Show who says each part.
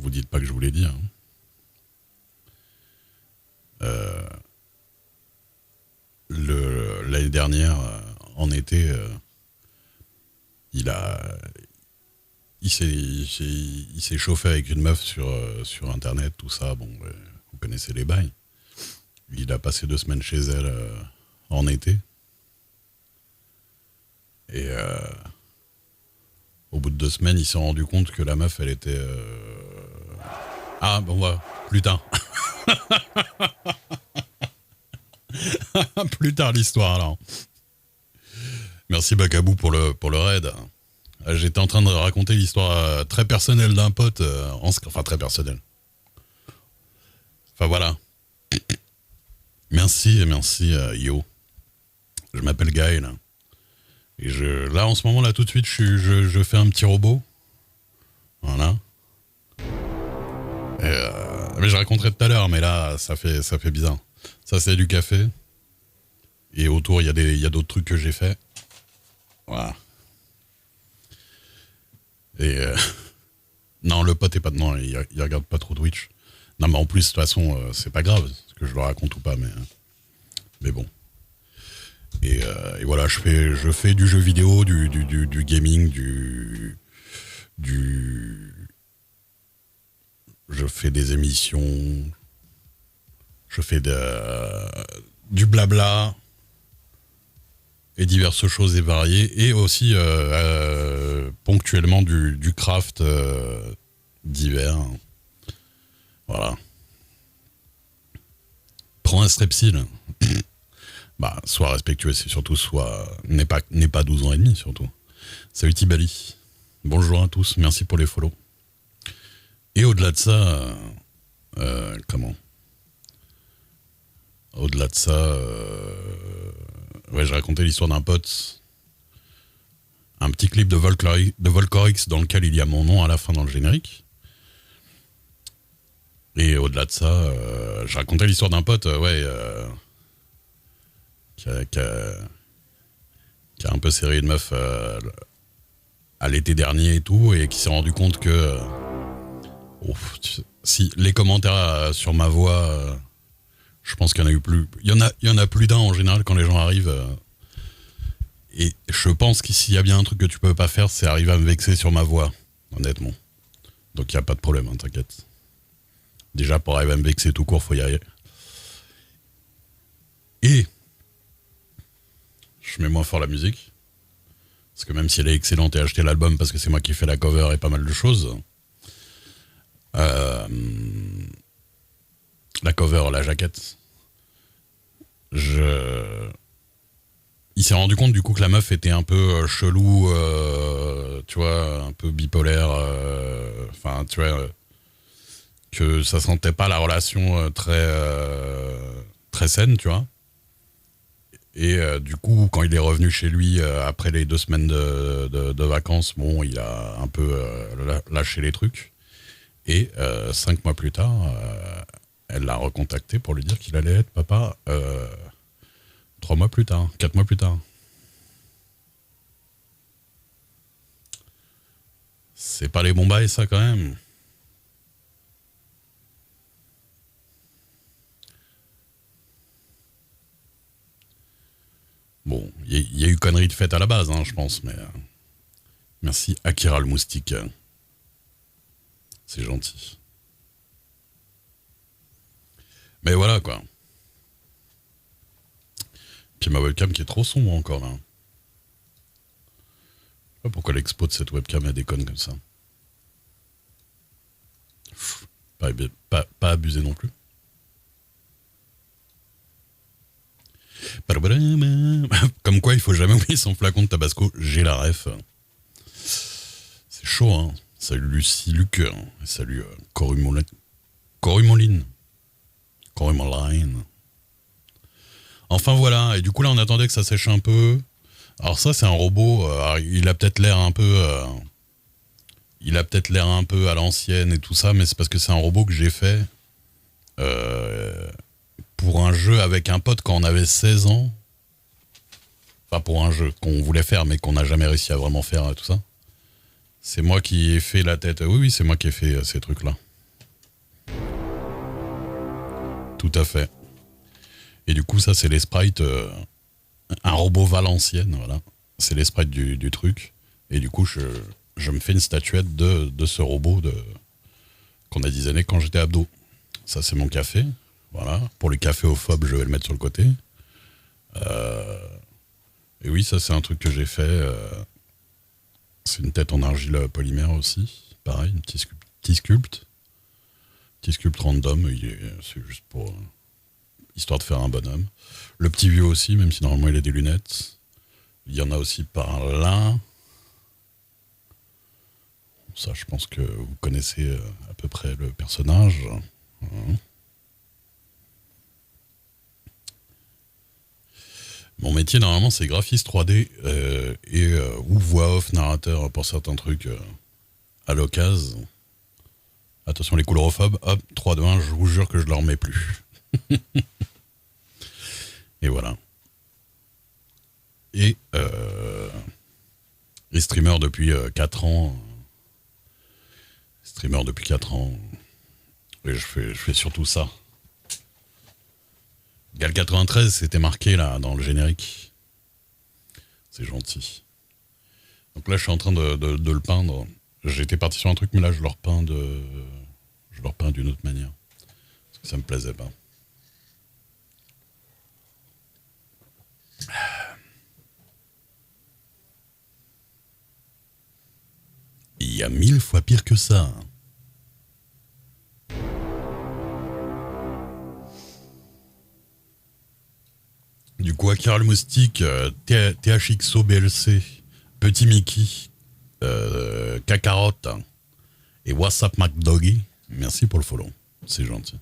Speaker 1: vous dites pas que je vous l'ai dit. Hein. L'année dernière, en été, il s'est chauffé avec une meuf sur Internet, tout ça. Bon, vous connaissez les bails. Il a passé 2 semaines chez elle en été. Et au bout de 2 semaines, il s'est rendu compte que la meuf, elle était... Ah, bon, bah, plus tard. Plus tard l'histoire, alors. Merci Bakabou pour le raid. J'étais en train de raconter l'histoire très personnelle d'un pote, enfin très personnelle. Enfin voilà. Merci Yo. Je m'appelle Gaël. Et là en ce moment là tout de suite je fais un petit robot. Voilà. Mais je raconterai tout à l'heure, mais là ça fait bizarre. Ça c'est du café. Et autour il y a d'autres trucs que j'ai fait. Voilà. Et non, le pote est pas dedans, il regarde pas trop Twitch. Non, mais en plus, de toute façon, c'est pas grave, que je le raconte ou pas, mais bon. Et voilà, je fais du jeu vidéo, du gaming, je fais des émissions, je fais du blabla, et diverses choses et variées, et aussi ponctuellement du craft divers. Voilà. Prends un strepsil. Bah, sois respectueux, c'est surtout, n'est pas 12 ans et demi, surtout. Salut Tibali. Bonjour à tous, merci pour les follow. Et au-delà de ça, comment Au-delà de ça, ouais, je racontais l'histoire d'un pote. Un petit clip de Volcorix dans lequel il y a mon nom à la fin dans le générique. Et au-delà de ça, je racontais l'histoire d'un pote, qui a un peu serré une meuf à l'été dernier et tout, et qui s'est rendu compte que si les commentaires sur ma voix, je pense qu'il y en a eu plus. Il y en a plus d'un en général quand les gens arrivent. Et je pense qu'ici, il y a bien un truc que tu peux pas faire, c'est arriver à me vexer sur ma voix, honnêtement. Donc il n'y a pas de problème, hein, t'inquiète. Déjà, pour arriver à me vexer tout court, faut y arriver. Et je mets moins fort la musique. Parce que même si elle est excellente, et acheté l'album parce que c'est moi qui fais la cover et pas mal de choses. La cover, la jaquette. Il s'est rendu compte du coup que la meuf était un peu chelou, tu vois, un peu bipolaire. Enfin, tu vois, que ça sentait pas la relation très saine, tu vois. Et du coup, quand il est revenu chez lui après les 2 semaines de vacances, bon, il a un peu lâché les trucs. Et 5 mois plus tard, elle l'a recontacté pour lui dire qu'il allait être papa 3 mois plus tard, 4 mois plus tard. C'est pas les bons bails, ça, quand même. Bon, il y a eu connerie de fête à la base, hein, je pense, mais... merci, Akira le moustique. C'est gentil. Mais voilà, quoi. Puis ma webcam qui est trop sombre encore, là. Je sais pas pourquoi l'expo de cette webcam, elle déconne comme ça. Pas abusé non plus. Comme quoi, il faut jamais oublier son flacon de Tabasco. J'ai la ref. C'est chaud, hein. Salut Lucie Luc. Salut Corumoline. Enfin voilà. Et du coup là, on attendait que ça sèche un peu. Alors ça, c'est un robot. Il a peut-être l'air un peu... à l'ancienne et tout ça, mais c'est parce que c'est un robot que j'ai fait pour un jeu avec un pote quand on avait 16 ans. Enfin, pour un jeu qu'on voulait faire, mais qu'on n'a jamais réussi à vraiment faire, tout ça. C'est moi qui ai fait la tête. Oui, c'est moi qui ai fait ces trucs-là. Tout à fait. Et du coup, ça, c'est les sprites, un robot Valenciennes, voilà. C'est les sprites du truc. Et du coup, je me fais une statuette de ce robot qu'on a designé quand j'étais ado. Ça, c'est mon café. Voilà. Pour les caféophobes, je vais le mettre sur le côté. Et oui, ça, c'est un truc que j'ai fait. C'est une tête en argile polymère aussi. Pareil, un petit sculpte. Petit sculpte random. C'est juste pour histoire de faire un bonhomme. Le petit vieux aussi, même si normalement il a des lunettes. Il y en a aussi par là. Ça, je pense que vous connaissez à peu près le personnage. Mon métier, normalement, c'est graphiste 3D ou voix off, narrateur pour certains trucs à l'occasion. Attention, les coulrophobes, hop, 3, 2, 1, je vous jure que je leur mets plus. Et voilà. Et streamer depuis 4 ans. Streamer depuis 4 ans. Et je fais surtout ça. Gal 93, c'était marqué là dans le générique. C'est gentil. Donc là, je suis en train de le peindre. J'étais parti sur un truc, mais là, je le repeins d'une autre manière. Parce que ça me plaisait pas. Il y a 1000 fois pire que ça. Du coup, Akira le Moustique, THXO BLC, Petit Mickey, Kakarot et WhatsApp McDoggy, merci pour le follow. C'est gentil.